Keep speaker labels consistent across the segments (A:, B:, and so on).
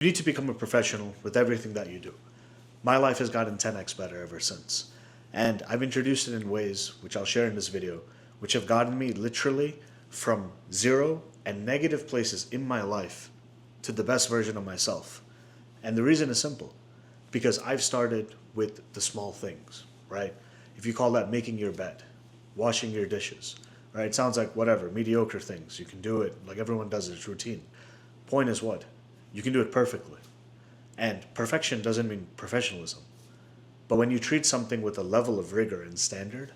A: You need to become a professional with everything that you do. My life has gotten 10x better ever since. And I've introduced it in ways, which I'll share in this video, which have gotten me literally from zero and negative places in my life to the best version of myself. And the reason is simple, because I've started with the small things, right? If you call that making your bed, washing your dishes, right? It sounds like whatever, mediocre things. You can do it like everyone does it, it's routine. Point is what? You can do it perfectly. And perfection doesn't mean professionalism. But when you treat something with a level of rigor and standard,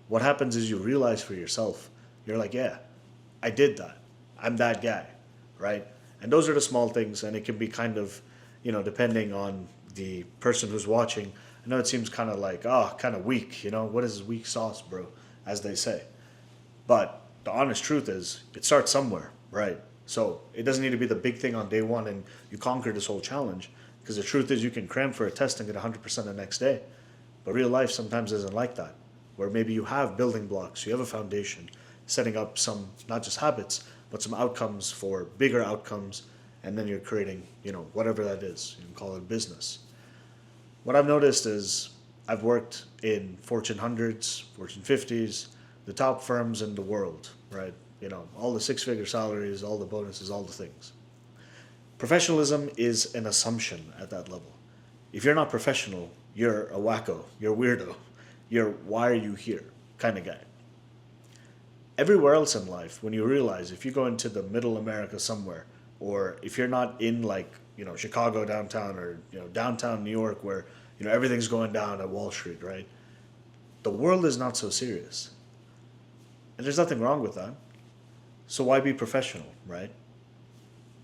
A: what happens is you realize for yourself, you're like, yeah, I did that. I'm that guy, right? And those are the small things, and it can be kind of, depending on the person who's watching. I know it seems kind of like, kind of weak, what is this weak sauce, bro, as they say. But the honest truth is, it starts somewhere, right? So it doesn't need to be the big thing on day one and you conquer this whole challenge. Because the truth is, you can cram for a test and get 100% the next day. But real life sometimes isn't like that, where maybe you have building blocks, you have a foundation, setting up some, not just habits, but some outcomes for bigger outcomes, and then you're creating, whatever that is. You can call it business. What I've noticed is I've worked in Fortune 100s, Fortune 50s, the top firms in the world, right? All the six-figure salaries, all the bonuses, all the things. Professionalism is an assumption at that level. If you're not professional, you're a wacko, you're a weirdo, you're why are you here kind of guy. Everywhere else in life, when you realize if you go into the middle America somewhere, or if you're not in like, Chicago downtown or, downtown New York where, everything's going down at Wall Street, right? The world is not so serious. And there's nothing wrong with that. So why be professional, right?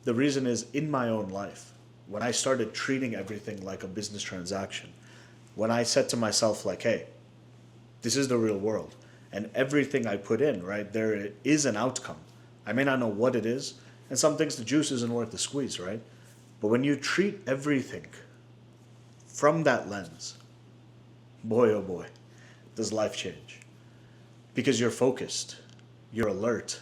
A: The reason is in my own life, when I started treating everything like a business transaction, when I said to myself like, hey, this is the real world, and everything I put in, right, there is an outcome. I may not know what it is, and some things the juice isn't worth the squeeze, right? But when you treat everything from that lens, boy oh boy, does life change. Because you're focused, you're alert,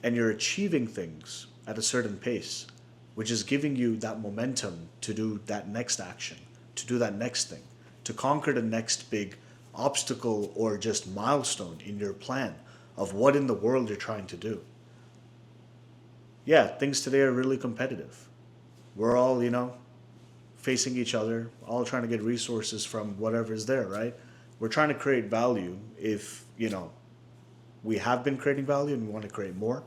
A: and you're achieving things at a certain pace, which is giving you that momentum to do that next action, to do that next thing, to conquer the next big obstacle or just milestone in your plan of what in the world you're trying to do. Yeah, things today are really competitive. We're all, facing each other, all trying to get resources from whatever's there, right? We're trying to create value if, we have been creating value and we want to create more.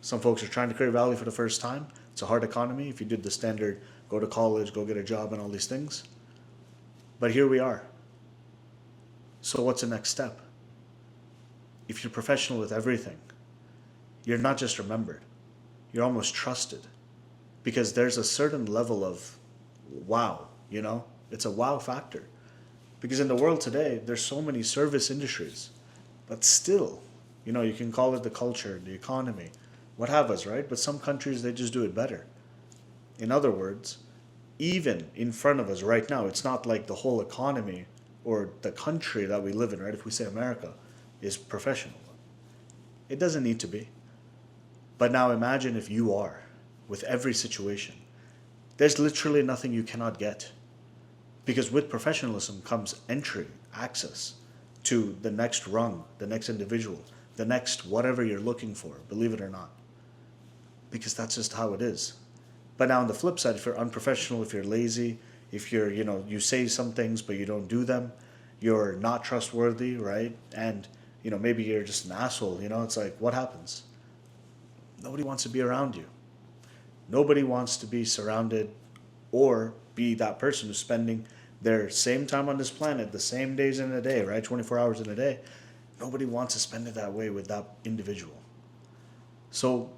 A: Some folks are trying to create value for the first time. It's a hard economy. If you did the standard, go to college, go get a job and all these things. But here we are. So what's the next step? If you're professional with everything, you're not just remembered. You're almost trusted. Because there's a certain level of wow, It's a wow factor. Because in the world today, there's so many service industries. But still, you can call it the culture, the economy, what have us, right? But some countries, they just do it better. In other words, even in front of us right now, it's not like the whole economy or the country that we live in, right? If we say America is professional. It doesn't need to be. But now imagine if you are, with every situation. There's literally nothing you cannot get. Because with professionalism comes entry, access to the next rung, the next individual, the next whatever you're looking for, believe it or not. Because that's just how it is. But now on the flip side, if you're unprofessional, if you're lazy, if you're, you say some things but you don't do them, you're not trustworthy, right? And, maybe you're just an asshole, it's like, what happens? Nobody wants to be around you. Nobody wants to be surrounded or be that person who's spending their same time on this planet, the same days in a day, right? 24 hours in a day. Nobody wants to spend it that way with that individual. So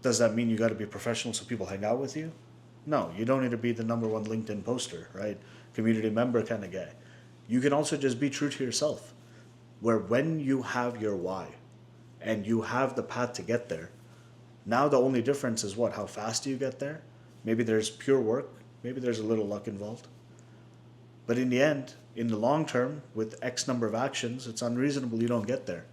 A: does that mean you got to be professional so people hang out with you? No, you don't need to be the number one LinkedIn poster, right? Community member kind of guy. You can also just be true to yourself, where when you have your why and you have the path to get there, now the only difference is what? How fast do you get there? Maybe there's pure work. Maybe there's a little luck involved. But in the end, in the long term, with X number of actions, it's unreasonable you don't get there.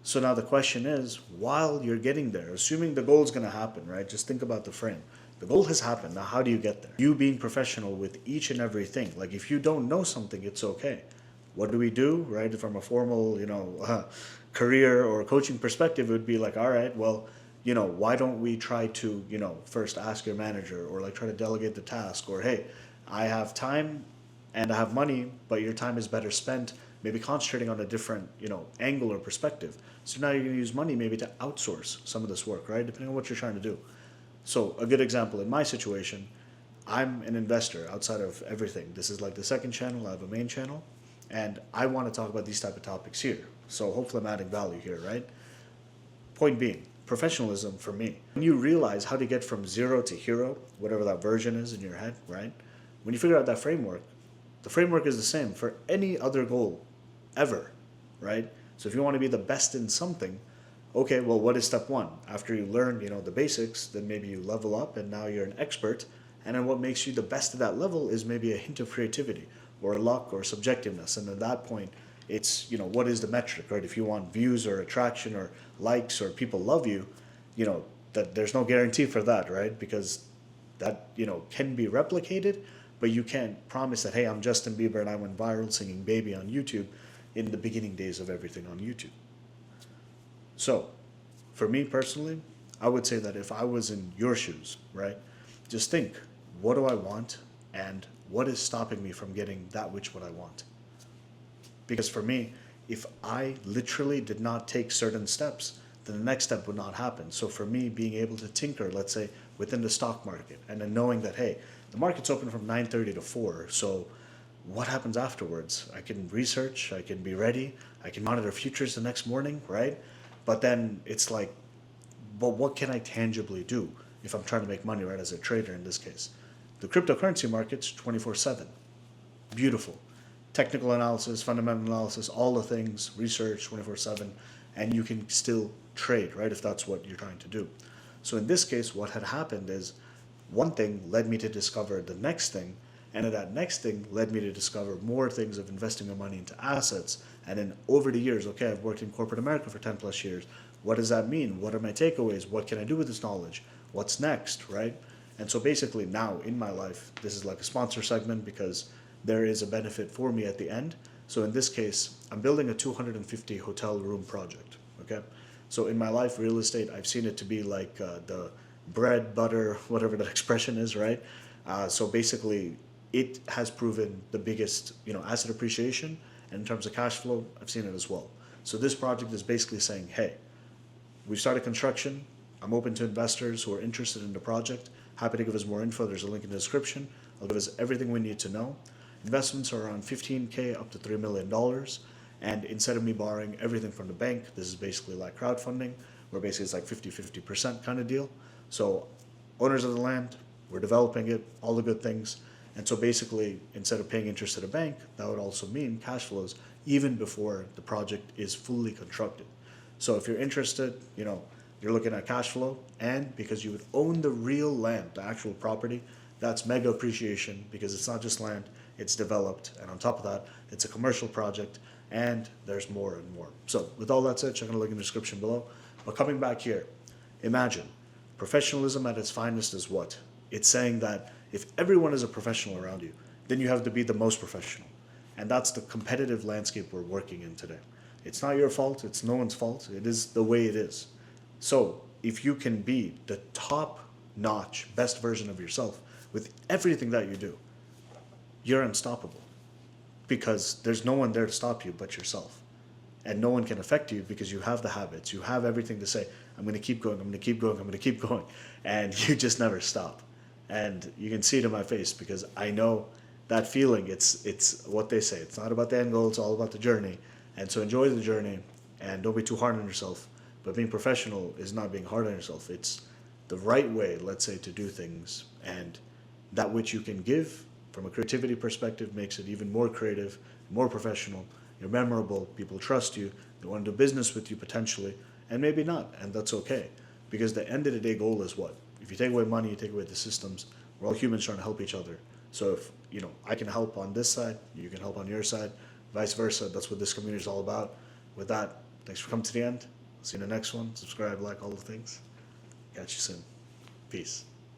A: So now the question is, while you're getting there, assuming the goal is going to happen, right? Just think about the frame. The goal has happened. Now, how do you get there? You being professional with each and everything. Like, if you don't know something, it's okay. What do we do, right? From a formal, career or coaching perspective, it would be like, all right, well, why don't we try to, first ask your manager, or like try to delegate the task, or hey, I have time and I have money, but your time is better spent maybe concentrating on a different, angle or perspective. So now you're going to use money maybe to outsource some of this work, right? Depending on what you're trying to do. So a good example in my situation, I'm an investor outside of everything. This is like the second channel. I have a main channel, and I want to talk about these type of topics here. So hopefully I'm adding value here, right? Point being, professionalism for me. When you realize how to get from zero to hero, whatever that version is in your head, right? When you figure out that framework, the framework is the same for any other goal ever, right? So if you want to be the best in something, okay, well, what is step one? After you learn, the basics, then maybe you level up and now you're an expert. And then what makes you the best at that level is maybe a hint of creativity or luck or subjectiveness. And at that point, it's, what is the metric, right? If you want views or attraction or likes or people love you, that there's no guarantee for that, right? Because that, can be replicated, but you can't promise that, hey, I'm Justin Bieber and I went viral singing Baby on YouTube in the beginning days of everything on YouTube. So, for me personally, I would say that if I was in your shoes, right, just think, what do I want and what is stopping me from getting that which what I want? Because for me, if I literally did not take certain steps, then the next step would not happen. So for me, being able to tinker, let's say, within the stock market, and then knowing that, hey, the market's open from 9:30 to 4, so what happens afterwards? I can research, I can be ready, I can monitor futures the next morning, right? But then it's like, but what can I tangibly do if I'm trying to make money, right, as a trader in this case? The cryptocurrency market's 24/7. Beautiful. Technical analysis, fundamental analysis, all the things, research 24/7, and you can still trade, right, if that's what you're trying to do. So in this case, what had happened is one thing led me to discover the next thing, and that next thing led me to discover more things of investing my money into assets. And then over the years, okay, I've worked in corporate America for 10 plus years. What does that mean? What are my takeaways? What can I do with this knowledge? What's next, right? And so basically now in my life, this is like a sponsor segment because there is a benefit for me at the end. So in this case, I'm building a 250 hotel room project, okay? So in my life, real estate, I've seen it to be like the bread, butter, whatever that expression is, right? So basically, it has proven the biggest, asset appreciation. And in terms of cash flow, I've seen it as well. So this project is basically saying, hey, we've started construction. I'm open to investors who are interested in the project. Happy to give us more info. There's a link in the description. I'll give us everything we need to know. Investments are around $15K up to $3 million. And instead of me borrowing everything from the bank, this is basically like crowdfunding, where basically it's like 50-50% kind of deal. So owners of the land, we're developing it, all the good things. And so basically, instead of paying interest to the bank, that would also mean cash flows even before the project is fully constructed. So if you're interested, you're looking at cash flow, and because you would own the real land, the actual property, that's mega appreciation because it's not just land, it's developed. And on top of that, it's a commercial project, and there's more and more. So with all that said, check out the link in the description below. But coming back here, imagine professionalism at its finest is what? It's saying that if everyone is a professional around you, then you have to be the most professional. And that's the competitive landscape we're working in today. It's not your fault, it's no one's fault, it is the way it is. So if you can be the top-notch, best version of yourself with everything that you do, you're unstoppable. Because there's no one there to stop you but yourself. And no one can affect you because you have the habits, you have everything to say, I'm going to keep going, I'm going to keep going, I'm going to keep going. And you just never stop. And you can see it in my face because I know that feeling. It's what they say. It's not about the end goal. It's all about the journey. And so enjoy the journey and don't be too hard on yourself. But being professional is not being hard on yourself. It's the right way, let's say, to do things. And that which you can give from a creativity perspective makes it even more creative, more professional. You're memorable. People trust you. They want to do business with you potentially. And maybe not. And that's okay. Because the end of the day goal is what? If you take away money, you take away the systems. We're all humans trying to help each other. So if, I can help on this side, you can help on your side, vice versa. That's what this community is all about. With that, thanks for coming to the end. See you in the next one. Subscribe, like, all the things. Catch you soon. Peace.